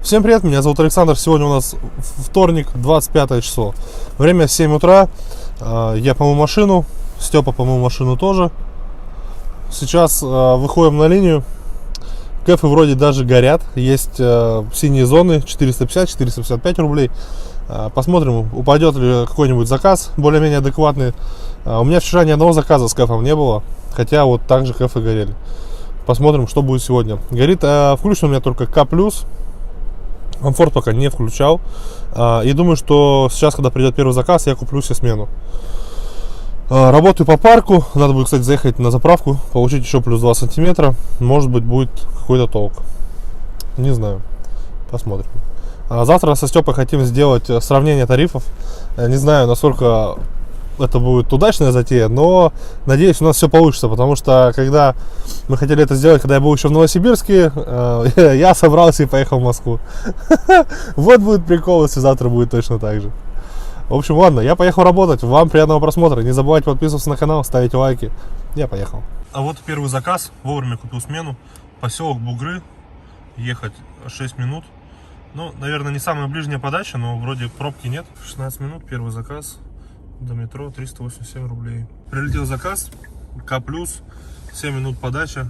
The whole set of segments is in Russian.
Всем привет, меня зовут Александр. Сегодня у нас вторник, 25 число. Время 7 утра. Я помыл машину, Степа помыл машину тоже. Сейчас выходим на линию. Кэфы вроде даже горят. Есть синие зоны 450-455 рублей. Посмотрим, упадет ли какой-нибудь заказ более-менее адекватный. У меня вчера ни одного заказа с кэфом не было, хотя вот так же кэфы горели. Посмотрим, что будет сегодня. Горит, включен у меня только К+. Комфорт пока не включал. И думаю, что сейчас, когда придет первый заказ, я куплю себе смену. Работаю по парку. Надо будет, кстати, заехать на заправку, получить еще плюс 2 сантиметра. Может быть, будет какой-то толк. Не знаю. Посмотрим. Завтра со Степой хотим сделать сравнение тарифов. Не знаю, насколько это будет удачная затея, но надеюсь, у нас все получится, потому что когда мы хотели это сделать, когда я был еще в Новосибирске, я собрался и поехал в Москву. Вот будет прикол, если завтра будет точно так же. В общем, ладно, я поехал работать. Вам приятного просмотра. Не забывайте подписываться на канал, ставить лайки. Я поехал. А вот первый заказ. Вовремя купил смену. Поселок Бугры. Ехать 6 минут. Ну, наверное, не самая ближняя подача, но вроде пробки нет. 16 минут, первый заказ. До метро 387 рублей. Прилетел заказ. К+, 7 минут подача.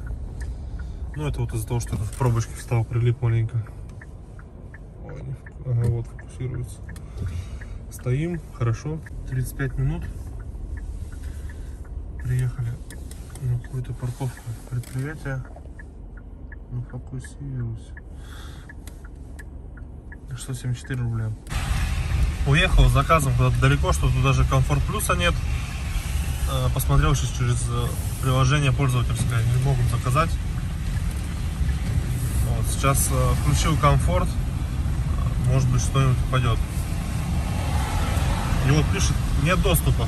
Ну, это вот из-за того, что в пробочке встал, прилип маленько. Ой, ага, вот фокусируется. Стоим, хорошо. 35 минут. Приехали на какую-то парковку предприятия. Ну, фокусируюсь. 674 рубля. Уехал с заказом куда-то далеко, что тут даже Комфорт Плюса нет. Посмотрел сейчас через приложение пользовательское, не могут заказать. Вот, сейчас включил Комфорт, может быть что-нибудь упадет. И вот пишет, нет доступа.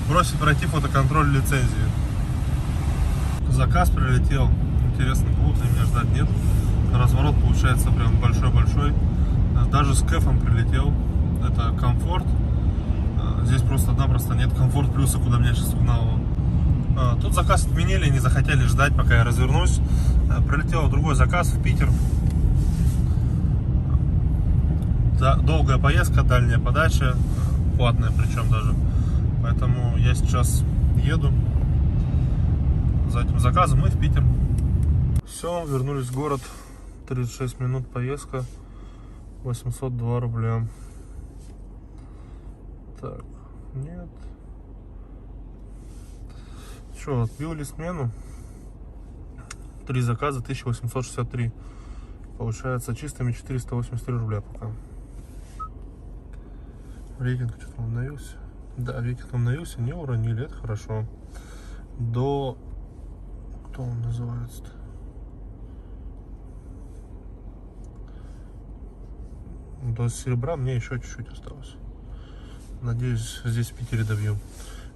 Просит пройти фотоконтроль лицензии. Заказ прилетел. Интересно, будут ли меня ждать? Нет. Разворот получается прям большой-большой. Даже с кэфом прилетел. Это Комфорт. Здесь просто-напросто нет Комфорт Плюса, куда меня сейчас угнало. Тут заказ отменили, не захотели ждать, пока я развернусь. Прилетел другой заказ в Питер. Долгая поездка, дальняя подача. Платная причем даже. Поэтому я сейчас еду за этим заказом и в Питер. Все, вернулись в город. 36 минут поездка. 802 рубля. Так, нет. Что, отбили смену? 3 заказа, 1863. Получается чистыми 483 рубля пока. Рейтинг что-то обновился. Да, рейтинг обновился, не уронили, это хорошо. До... Кто он называется-то? До серебра мне еще чуть-чуть осталось. Надеюсь, здесь в Питере добью.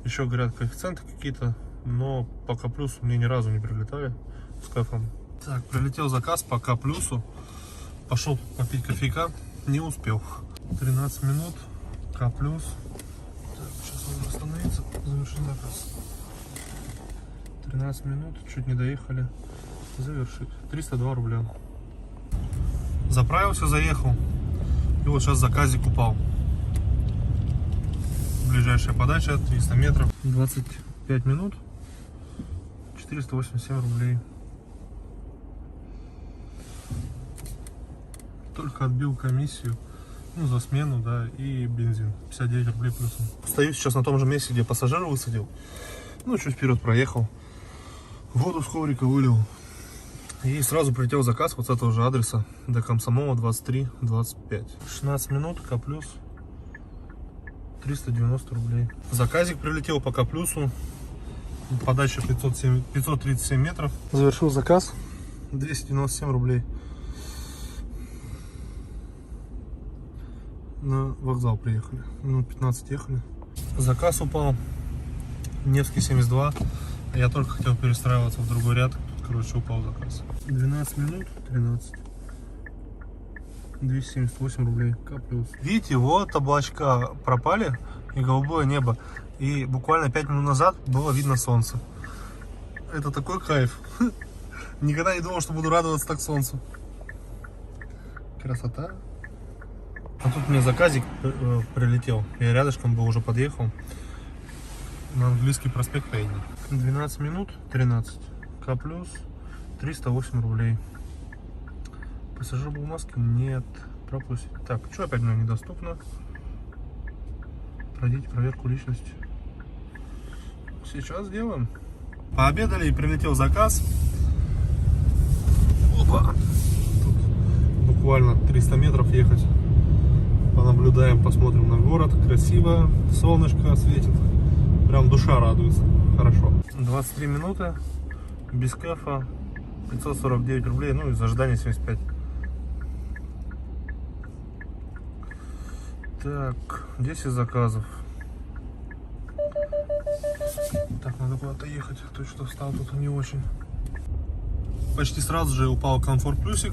Еще говорят коэффициенты какие-то, но по К+ мне ни разу не прилетали с кэфом. Так, прилетел заказ по К+. Пошел попить кофейка, не успел. 13 минут, К+. Так, сейчас надо остановиться, завершить заказ. 13 минут, чуть не доехали. Завершить. 302 рубля. Заправился, заехал. И вот сейчас заказик упал. Ближайшая подача 300 метров. 25 минут. 487 рублей. Только отбил комиссию. Ну, за смену, да, и бензин. 59 рублей плюсом. Стою сейчас на том же месте, где пассажир высадил. Ну, чуть вперед проехал. Воду с коврика вылил. И сразу прилетел заказ вот с этого же адреса. До Комсомола 23-25. 16 минут, К+. 390 рублей. Заказик прилетел по К+. Подача 537 метров. Завершил заказ. 297 рублей. На вокзал приехали. Минут 15 ехали. Заказ упал. Невский 72. Я только хотел перестраиваться в другой ряд. Тут, короче, упал заказ. 12 минут, 13. 278 рублей. К+. Видите, вот облачка пропали и голубое небо. И буквально 5 минут назад было видно солнце. Это такой кайф. Никогда не думал, что буду радоваться так солнцу. Красота. А тут мне заказик прилетел. Я рядышком был, уже подъехал. На Английский проспект поедем. 12 минут 13. К плюс 308 рублей. Пассажир был в маске? Нет. Пропустить. Так, что опять мне недоступно? Пройдите проверку личности. Сейчас сделаем. Пообедали и прилетел заказ. Опа! Тут буквально 300 метров ехать. Понаблюдаем, посмотрим на город. Красиво, солнышко светит. Прям душа радуется. Хорошо. 23 минуты. Без кэфа. 549 рублей. Ну и за ожидание 75. Так, 10 заказов. Так, надо куда-то ехать. То, что встал тут не очень. Почти сразу же упал комфорт плюсик.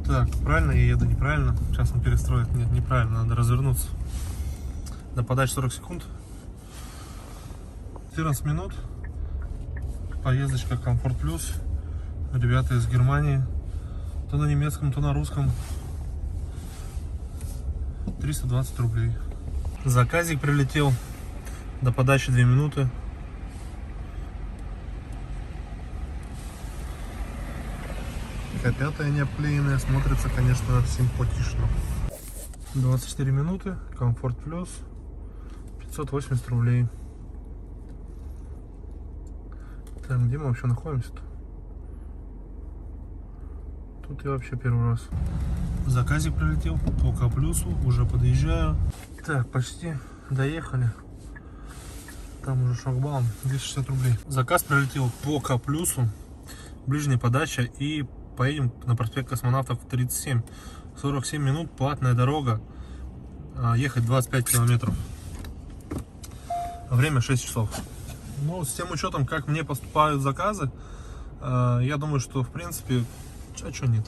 Так, правильно я еду, неправильно? Сейчас он перестроит. Нет, неправильно, надо развернуться. До подачи 40 секунд. 14 минут. Поездочка Комфорт Плюс. Ребята из Германии. То на немецком, то на русском. 320 рублей. Заказик прилетел. До подачи 2 минуты. Пятая необклеенная, смотрится, конечно, симпатично. 24 минуты, Комфорт Плюс, 580 рублей. Так, где мы вообще находимся-то? Тут я вообще первый раз. Заказик прилетел по К плюсу, уже подъезжаю. Так, почти доехали. Там уже шлагбаум, 260 рублей. Заказ прилетел по К плюсу, ближняя подача, и поедем на проспект Космонавтов 37. 47 минут, платная дорога. Ехать 25 километров. Время 6 часов. Ну, с тем учетом, как мне поступают заказы, я думаю, что в принципе, а что нет.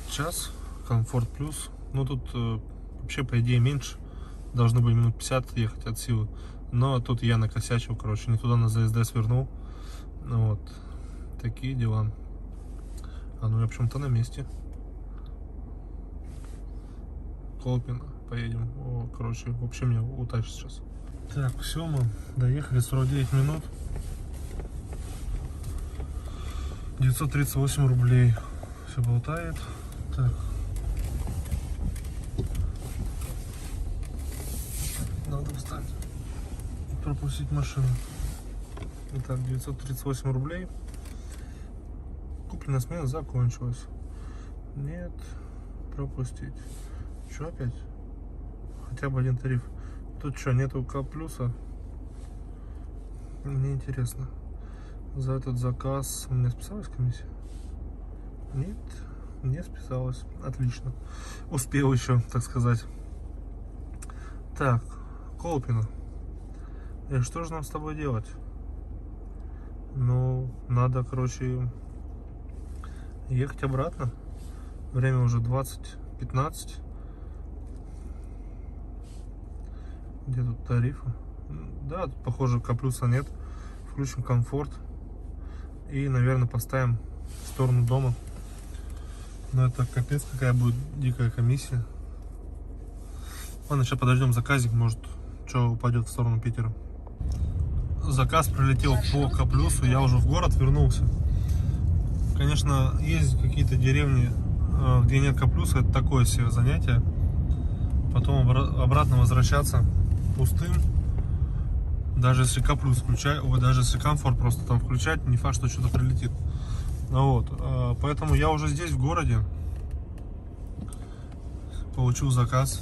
Час, Комфорт Плюс. Ну, тут вообще, по идее, меньше. Должны были минут 50 ехать от силы. Но тут я накосячил, короче, не туда на ЗСД свернул. Вот. Такие дела. А ну я почему-то на месте. Колпино. Поедем. О, короче, вообще меня утащит сейчас. Так, все, мы доехали, 49 минут. 938 рублей. Все болтает. Так. Надо встать и пропустить машину. Итак, 938 рублей. Купленная смена закончилась. Нет, пропустить. Что опять? Хотя бы один тариф. Тут что, нету К плюса? Мне интересно. За этот заказ у меня списалась комиссия? Нет, не списалась. Отлично. Успел еще, так сказать. Так, Колпино. И что же нам с тобой делать? Ну, надо, короче, ехать обратно. Время уже 20:15. Где тут тарифы? Да, тут, похоже, К плюса нет. Включим комфорт. И, наверное, поставим в сторону дома. Но это капец, какая будет дикая комиссия. Ладно, сейчас подождем заказик. Может, что упадет в сторону Питера. Заказ прилетел по К плюсу. Я уже в город вернулся. Конечно, есть какие-то деревни, где нет К плюса. Это такое себе занятие. Потом обратно возвращаться пустым. Даже если К плюс включать, даже если комфорт просто там включать, не факт, что что-то прилетит. Ну вот, поэтому я уже здесь, в городе. Получил заказ.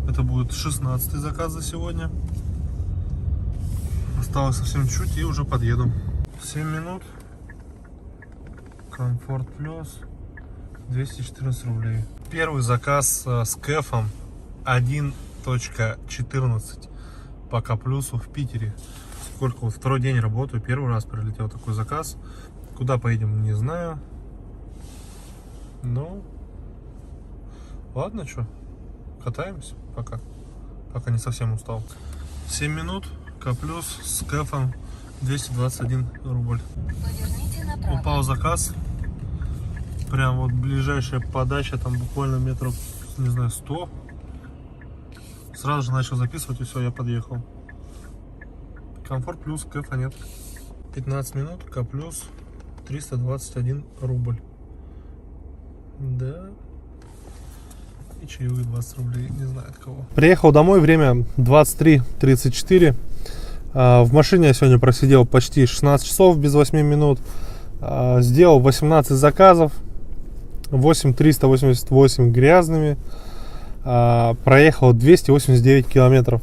Это будет 16-й заказ за сегодня. Осталось совсем чуть и уже подъеду. 7 минут. Комфорт Плюс. 214 рублей. Первый заказ с кэфом 1.14 по К плюсу в Питере. Сколько вот второй день работаю, первый раз прилетел такой заказ. Куда поедем, не знаю. Ну, ладно, что, катаемся пока не совсем устал. 7 минут, К плюс с кэфом 221 рубль. Упал заказ. Прям вот ближайшая подача, там буквально метров, не знаю, 100. Сразу же начал записывать, и все, я подъехал. Комфорт плюс, кэфа нет. 15 минут, К плюс 321 рубль. Да. И чаевые 20 рублей, не знаю от кого. Приехал домой, время 23:34. В машине я сегодня просидел почти 16 часов без 8 минут. Сделал 18 заказов. 8388 грязными. Проехал 289 километров.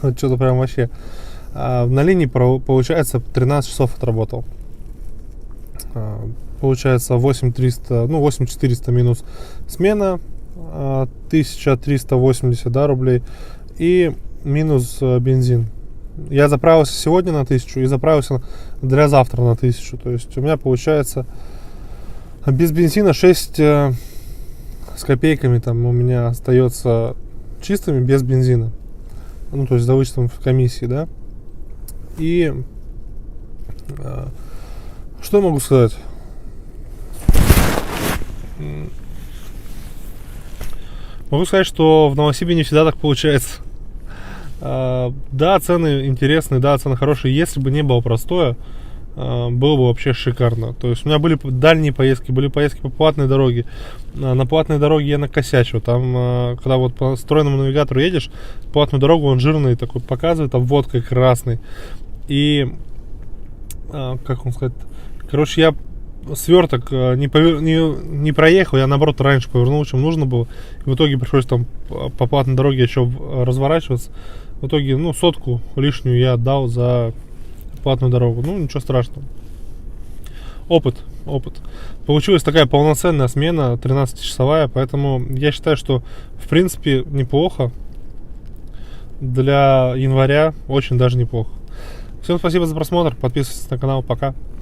Что-то прям вообще. На линии, получается, 13 часов отработал. Получается 8400 минус смена, 1380, да, рублей. И минус бензин. Я заправился сегодня на 1000 и заправился для завтра на 1000. То есть у меня получается без бензина 6 с копейками там у меня остается чистыми без бензина. Ну, то есть за вычетом в комиссии, да. И что я могу сказать? Могу сказать, что в Новосибе не всегда так получается. Да, цены интересные, да, цены хорошие. Если бы не было простоя, было бы вообще шикарно. То есть у меня были дальние поездки, были поездки по платной дороге. На платной дороге я накосячил. Там, когда вот по встроенному навигатору едешь, платную дорогу, он жирный такой показывает, обводкой красный. И, как вам сказать, короче, я сверток не проехал, я наоборот раньше повернул, чем нужно было. И в итоге пришлось там по платной дороге еще разворачиваться. В итоге, 100 лишнюю я отдал за платную дорогу. Ничего страшного. Опыт. Получилась такая полноценная смена, 13-часовая, поэтому я считаю, что в принципе неплохо. Для января очень даже неплохо. Всем спасибо за просмотр, подписывайтесь на канал, пока.